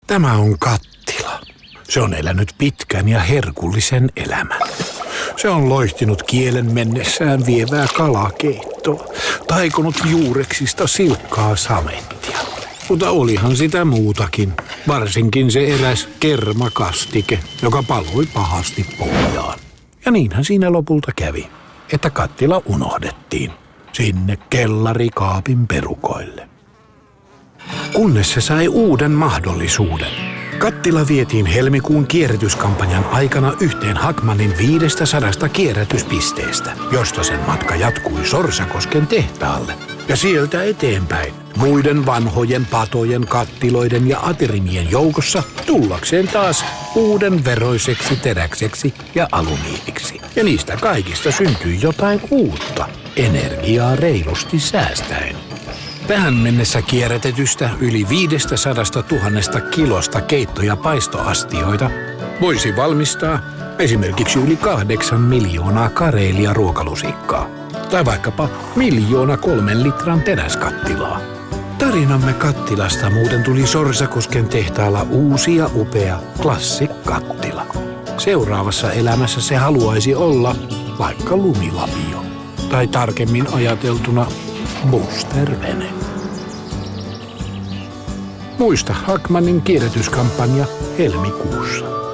Tämä on kattila. Se on elänyt pitkän ja herkullisen elämän. Se on loihtinut kielen mennessään vievää kalakeittoa, taikonut juureksista silkkaa samettia. Mutta olihan sitä muutakin, varsinkin se eräs kermakastike, joka paloi pahasti pohjaan. Ja niinhän siinä lopulta kävi, että kattila unohdettiin sinne kellarikaapin perukoille. Kunnes se sai uuden mahdollisuuden. Kattila vietiin helmikuun kierrätyskampanjan aikana yhteen Hackmanin 500 kierrätyspisteestä, josta sen matka jatkui Sorsakosken tehtaalle. Ja sieltä eteenpäin, muiden vanhojen patojen, kattiloiden ja aterimien joukossa, tullakseen taas uuden veroiseksi teräkseksi ja alumiiniksi. Ja niistä kaikista syntyi jotain uutta, energiaa reilusti säästäen. Tähän mennessä kierrätetystä yli 500 000 kilosta keitto- ja paistoastioita voisi valmistaa esimerkiksi yli 8 miljoonaa kareelia ruokalusikkaa tai vaikkapa 1 300 000 litran teräskattilaa. Tarinamme kattilasta muuten tuli Sorsakosken tehtaalla uusi ja upea Classic-kattila. Seuraavassa elämässä se haluaisi olla vaikka lumilapio tai tarkemmin ajateltuna boostervene. Muista Hackmanin kierrätyskampanja helmikuussa.